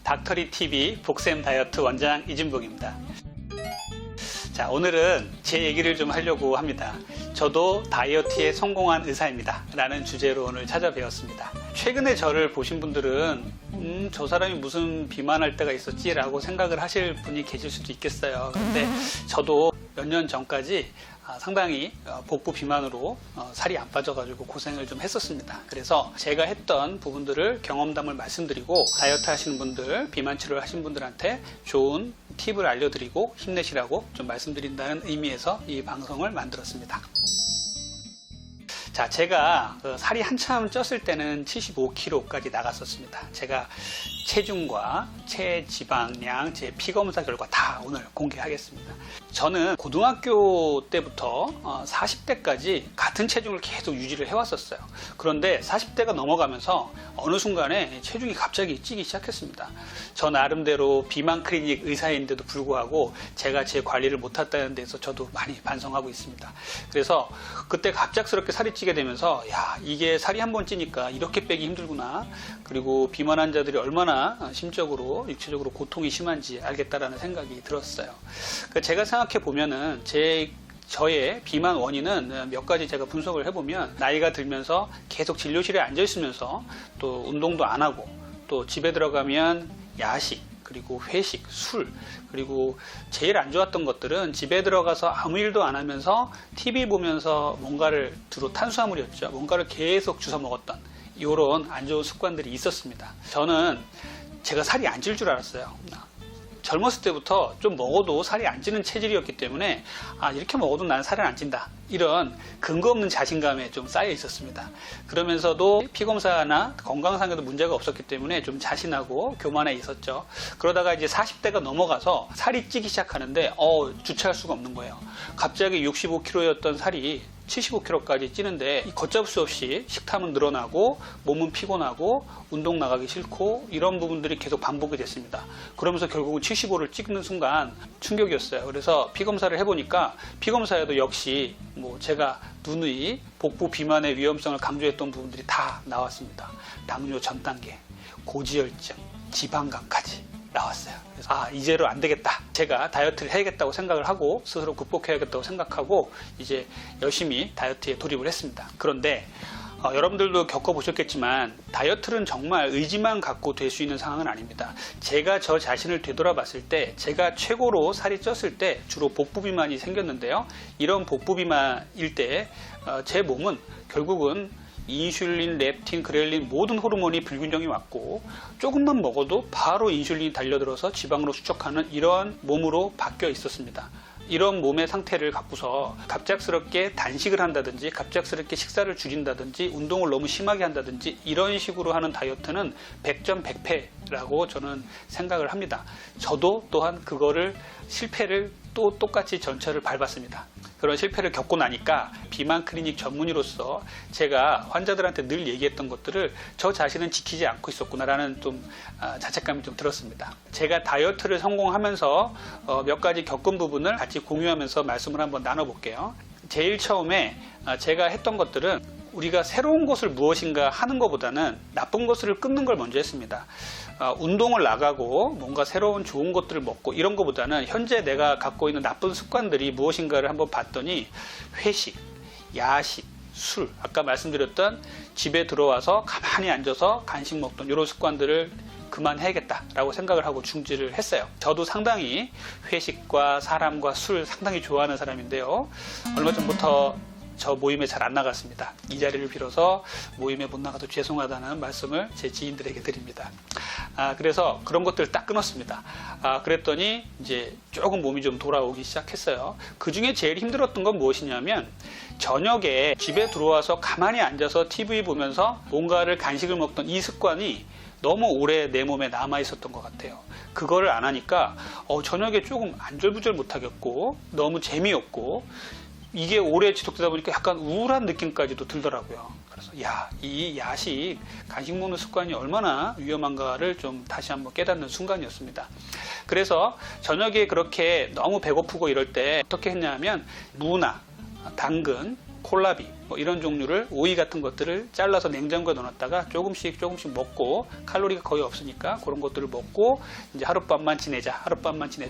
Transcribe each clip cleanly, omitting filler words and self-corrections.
닥터리TV 복샘 다이어트 원장 이진복입니다. 자, 오늘은 제 얘기를 좀 하려고 합니다. 저도 다이어트에 성공한 의사입니다 라는 주제로 오늘 찾아뵈었습니다. 최근에 저를 보신 분들은 저 사람이 무슨 비만할 때가 있었지 라고 생각을 하실 분이 계실 수도 있겠어요. 근데 저도 몇 년 전까지 상당히 복부 비만으로 살이 안 빠져가지고 고생을 좀 했었습니다. 그래서 제가 했던 부분들을 경험담을 말씀드리고 다이어트 하시는 분들, 비만 치료를 하시는 분들한테 좋은 팁을 알려드리고 힘내시라고 좀 말씀드린다는 의미에서 이 방송을 만들었습니다. 자, 제가 살이 한참 쪘을 때는 75kg까지 나갔었습니다. 제가 체중과 체지방량, 제 피검사 결과 다 오늘 공개하겠습니다. 저는 고등학교 때부터 40대까지 같은 체중을 계속 유지를 해왔었어요. 그런데 40대가 넘어가면서 어느 순간에 체중이 갑자기 찌기 시작했습니다. 저 나름대로 비만 클리닉 의사인데도 불구하고 제가 제 관리를 못했다는 데서 저도 많이 반성하고 있습니다. 그래서 그때 갑작스럽게 살이 찌게 되면서 야, 이게 살이 한번 찌니까 이렇게 빼기 힘들구나. 그리고 비만 환자들이 얼마나 심적으로 육체적으로 고통이 심한지 알겠다라는 생각이 들었어요. 제가 생각해 보면은 저의 비만 원인은 몇 가지 제가 분석을 해보면 나이가 들면서 계속 진료실에 앉아 있으면서 또 운동도 안 하고 또 집에 들어가면 야식 그리고 회식, 술, 그리고 제일 안 좋았던 것들은 집에 들어가서 아무 일도 안 하면서 TV 보면서 뭔가를 주로 탄수화물이었죠. 뭔가를 계속 주워 먹었던 이런 안 좋은 습관들이 있었습니다. 저는 제가 살이 안 찔 줄 알았어요. 젊었을 때부터 좀 먹어도 살이 안 찌는 체질이었기 때문에 이렇게 먹어도 나는 살이 안 찐다, 이런 근거 없는 자신감에 좀 쌓여 있었습니다. 그러면서도 피검사나 건강상에도 문제가 없었기 때문에 좀 자신하고 교만해 있었죠. 그러다가 이제 40대가 넘어가서 살이 찌기 시작하는데 주체할 수가 없는 거예요. 갑자기 65kg였던 살이 75kg까지 찌는데 걷잡을 수 없이 식탐은 늘어나고 몸은 피곤하고 운동 나가기 싫고 이런 부분들이 계속 반복이 됐습니다. 그러면서 결국은 75를 찍는 순간 충격이었어요. 그래서 피검사를 해보니까 피검사에도 역시 제가 누누이 복부 비만의 위험성을 강조했던 부분들이 다 나왔습니다. 당뇨 전 단계, 고지혈증, 지방간까지 나왔어요. 그래서 이제로 안 되겠다. 제가 다이어트를 해야겠다고 생각을 하고 스스로 극복해야겠다고 생각하고 이제 열심히 다이어트에 돌입을 했습니다. 그런데 여러분들도 겪어보셨겠지만 다이어트는 정말 의지만 갖고 될 수 있는 상황은 아닙니다. 제가 저 자신을 되돌아봤을 때 제가 최고로 살이 쪘을 때 주로 복부 비만이 생겼는데요. 이런 복부 비만일 때 제 몸은 결국은 인슐린, 렙틴, 그렐린 모든 호르몬이 불균형이 왔고 조금만 먹어도 바로 인슐린이 달려들어서 지방으로 수척하는 이러한 몸으로 바뀌어 있었습니다. 이런 몸의 상태를 갖고서 갑작스럽게 단식을 한다든지 갑작스럽게 식사를 줄인다든지 운동을 너무 심하게 한다든지 이런 식으로 하는 다이어트는 100점 100패라고 저는 생각을 합니다. 저도 또한 그거를 실패를 또 똑같이 전철을 밟았습니다. 그런 실패를 겪고 나니까 비만 클리닉 전문의로서 제가 환자들한테 늘 얘기했던 것들을 저 자신은 지키지 않고 있었구나라는 좀 자책감이 좀 들었습니다. 제가 다이어트를 성공하면서 몇 가지 겪은 부분을 같이 공유하면서 말씀을 한번 나눠볼게요. 제일 처음에 제가 했던 것들은 우리가 새로운 것을 무엇인가 하는 것보다는 나쁜 것을 끊는 걸 먼저 했습니다. 운동을 나가고 뭔가 새로운 좋은 것들을 먹고 이런 것보다는 현재 내가 갖고 있는 나쁜 습관들이 무엇인가를 한번 봤더니 회식, 야식, 술, 아까 말씀드렸던 집에 들어와서 가만히 앉아서 간식 먹던 이런 습관들을 그만해야겠다라고 생각을 하고 중지를 했어요. 저도 상당히 회식과 사람과 술 상당히 좋아하는 사람인데요. 얼마 전부터 저 모임에 잘 안 나갔습니다. 이 자리를 빌어서 모임에 못 나가도 죄송하다는 말씀을 제 지인들에게 드립니다. 그래서 그런 것들을 딱 끊었습니다. 그랬더니 이제 조금 몸이 좀 돌아오기 시작했어요. 그 중에 제일 힘들었던 건 무엇이냐면 저녁에 집에 들어와서 가만히 앉아서 TV 보면서 뭔가를 간식을 먹던 이 습관이 너무 오래 내 몸에 남아 있었던 것 같아요. 그거를 안 하니까 저녁에 조금 안절부절 못하겠고 너무 재미없고 이게 오래 지속되다 보니까 약간 우울한 느낌까지도 들더라고요. 그래서 이 야식, 간식 먹는 습관이 얼마나 위험한가를 좀 다시 한번 깨닫는 순간이었습니다. 그래서 저녁에 그렇게 너무 배고프고 이럴 때 어떻게 했냐면 무나, 당근, 콜라비 뭐 이런 종류를 오이 같은 것들을 잘라서 냉장고에 넣어놨다가 조금씩 먹고 칼로리가 거의 없으니까 그런 것들을 먹고 이제 하룻밤만 지내자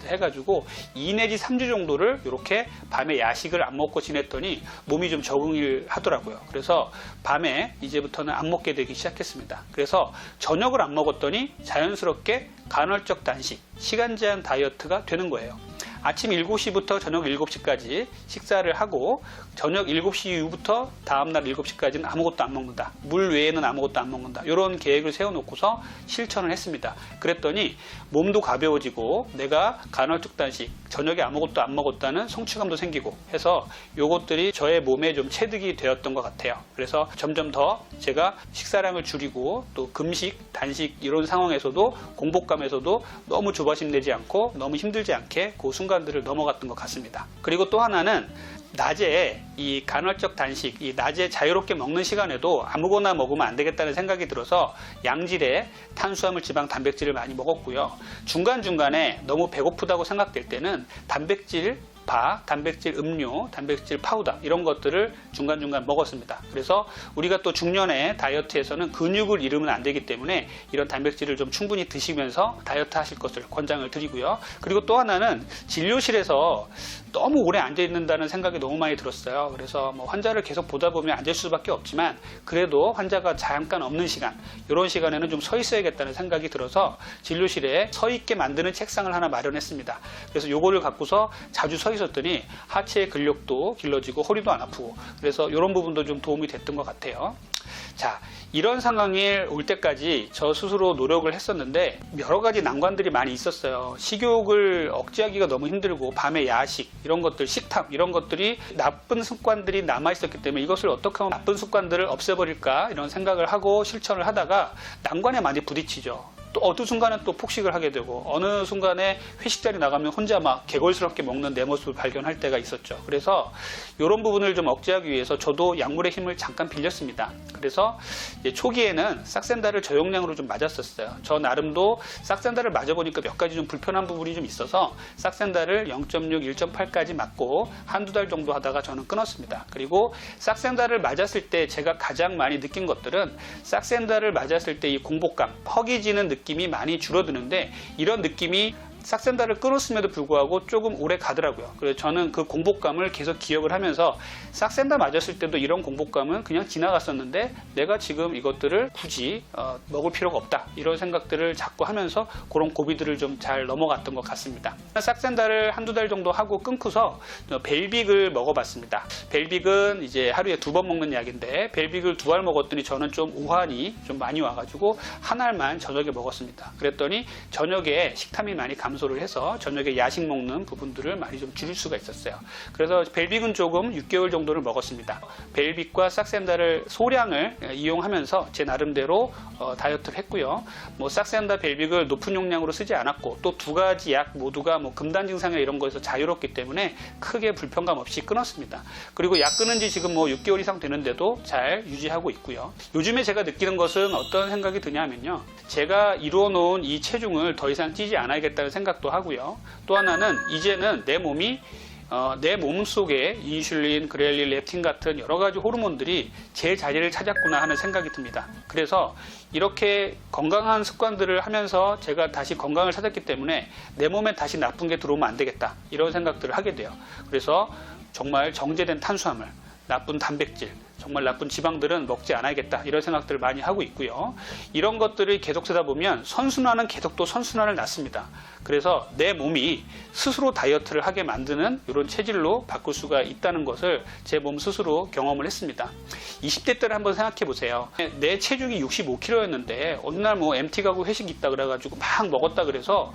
해가지고 2 내지 3주 정도를 이렇게 밤에 야식을 안 먹고 지냈더니 몸이 좀 적응을 하더라고요. 그래서 밤에 이제부터는 안 먹게 되기 시작했습니다. 그래서 저녁을 안 먹었더니 자연스럽게 간헐적 단식, 시간 제한 다이어트가 되는 거예요. 아침 7시부터 저녁 7시까지 식사를 하고 저녁 7시 이후부터 다음날 7시까지는 아무것도 안 먹는다. 물 외에는 아무것도 안 먹는다. 이런 계획을 세워놓고서 실천을 했습니다. 그랬더니 몸도 가벼워지고 내가 간헐적 단식, 저녁에 아무것도 안 먹었다는 성취감도 생기고 해서 이것들이 저의 몸에 좀 체득이 되었던 것 같아요. 그래서 점점 더 제가 식사량을 줄이고 또 금식, 단식 이런 상황에서도 공복감에서도 너무 조바심 내지 않고 너무 힘들지 않게 그 순간들을 넘어갔던 것 같습니다. 그리고 또 하나는 낮에 이 간헐적 단식, 이 낮에 자유롭게 먹는 시간에도 아무거나 먹으면 안 되겠다는 생각이 들어서 양질의 탄수화물, 지방, 단백질을 많이 먹었고요. 중간중간에 너무 배고프다고 생각될 때는 단백질 바, 단백질 음료, 단백질 파우더 이런 것들을 중간중간 먹었습니다. 그래서 우리가 또 중년의 다이어트에서는 근육을 잃으면 안 되기 때문에 이런 단백질을 좀 충분히 드시면서 다이어트 하실 것을 권장을 드리고요. 그리고 또 하나는 진료실에서 너무 오래 앉아 있는다는 생각이 너무 많이 들었어요. 그래서 뭐 환자를 계속 보다 보면 앉을 수밖에 없지만 그래도 환자가 잠깐 없는 시간, 이런 시간에는 좀 서 있어야겠다는 생각이 들어서 진료실에 서 있게 만드는 책상을 하나 마련했습니다. 그래서 요거를 갖고서 자주 서 있었더니 하체의 근력도 길러지고 허리도 안 아프고 그래서 이런 부분도 좀 도움이 됐던 것 같아요. 자, 이런 상황이 올 때까지 저 스스로 노력을 했었는데 여러 가지 난관들이 많이 있었어요. 식욕을 억제하기가 너무 힘들고 밤에 야식 이런 것들, 식탐 이런 것들이 나쁜 습관들이 남아 있었기 때문에 이것을 어떻게 하면 나쁜 습관들을 없애버릴까 이런 생각을 하고 실천을 하다가 난관에 많이 부딪히죠. 또 어느 순간에 또 폭식을 하게 되고 어느 순간에 회식 자리 나가면 혼자 막 개걸스럽게 먹는 내 모습을 발견할 때가 있었죠. 그래서 이런 부분을 좀 억제하기 위해서 저도 약물의 힘을 잠깐 빌렸습니다. 그래서 초기에는 싹센다를 저용량으로 좀 맞았었어요. 저 나름도 싹센다를 맞아보니까 몇 가지 좀 불편한 부분이 좀 있어서 싹센다를 0.6, 1.8까지 맞고 한두 달 정도 하다가 저는 끊었습니다. 그리고 싹센다를 맞았을 때 제가 가장 많이 느낀 것들은 싹센다를 맞았을 때 이 공복감, 허기지는 느낌이 많이 줄어드는데 이런 느낌이 싹센다를 끊었음에도 불구하고 조금 오래 가더라고요. 그래서 저는 그 공복감을 계속 기억을 하면서 싹센다 맞았을 때도 이런 공복감은 그냥 지나갔었는데 내가 지금 이것들을 굳이 먹을 필요가 없다 이런 생각들을 자꾸 하면서 그런 고비들을 좀 잘 넘어갔던 것 같습니다. 싹센다를 한두 달 정도 하고 끊고서 벨빅을 먹어봤습니다. 벨빅은 이제 하루에 2번 먹는 약인데 벨빅을 2알 먹었더니 저는 좀 오한이 좀 많이 와가지고 한 알만 저녁에 먹었습니다. 그랬더니 저녁에 식탐이 많이 감소를 해서 저녁에 야식 먹는 부분들을 많이 좀 줄일 수가 있었어요. 그래서 벨빅은 조금 6개월 정도를 먹었습니다. 벨빅과 싹센다를 소량을 이용하면서 제 나름대로 다이어트를 했고요. 뭐 싹센다, 벨빅을 높은 용량으로 쓰지 않았고 또 두 가지 약 모두가 뭐 금단 증상이나 이런 거에서 자유롭기 때문에 크게 불편감 없이 끊었습니다. 그리고 약 끊은 지 지금 뭐 6개월 이상 되는데도 잘 유지하고 있고요. 요즘에 제가 느끼는 것은 어떤 생각이 드냐면요. 제가 이루어 놓은 이 체중을 더 이상 찌지 않아야겠다는 생각도 하고요. 또 하나는 이제는 내 몸이 내 몸 속에 인슐린, 그렐린, 렙틴 같은 여러 가지 호르몬들이 제 자리를 찾았구나 하는 생각이 듭니다. 그래서 이렇게 건강한 습관들을 하면서 제가 다시 건강을 찾았기 때문에 내 몸에 다시 나쁜 게 들어오면 안 되겠다 이런 생각들을 하게 돼요. 그래서 정말 정제된 탄수화물, 나쁜 단백질, 정말 나쁜 지방들은 먹지 않아야겠다 이런 생각들을 많이 하고 있고요. 이런 것들을 계속 쓰다 보면 선순환은 계속 또 선순환을 낳습니다. 그래서 내 몸이 스스로 다이어트를 하게 만드는 이런 체질로 바꿀 수가 있다는 것을 제 몸 스스로 경험을 했습니다. 20대 때를 한번 생각해 보세요. 내 체중이 65kg였는데 어느 날 뭐 MT 가고 회식 있다 그래가지고 막 먹었다 그래서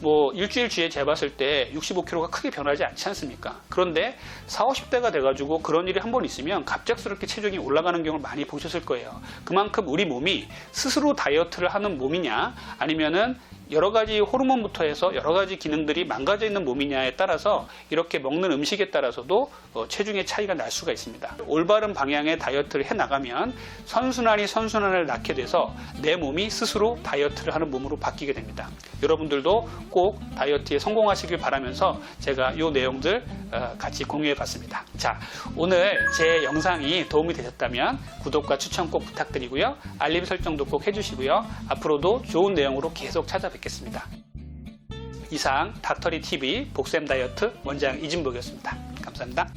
뭐 일주일 뒤에 재봤을 때 65kg가 크게 변하지 않지 않습니까? 그런데 40, 50대가 돼가지고 그런 일이 한 번 있으면 갑작스럽게 체중이 올라가는 경우를 많이 보셨을 거예요. 그만큼 우리 몸이 스스로 다이어트를 하는 몸이냐 아니면은 여러 가지 호르몬부터 해서 여러 가지 기능들이 망가져 있는 몸이냐에 따라서 이렇게 먹는 음식에 따라서도 체중의 차이가 날 수가 있습니다. 올바른 방향의 다이어트를 해 나가면 선순환을 낳게 돼서 내 몸이 스스로 다이어트를 하는 몸으로 바뀌게 됩니다. 여러분들도 꼭 다이어트에 성공하시길 바라면서 제가 이 내용들 같이 공유해 봤습니다. 자, 오늘 제 영상이 도움이 되셨다면 구독과 추천 꼭 부탁드리고요. 알림 설정도 꼭 해주시고요. 앞으로도 좋은 내용으로 계속 찾아뵙겠습니다. 이상 닥터리 TV 복쌤 다이어트 원장 이진복이었습니다. 감사합니다.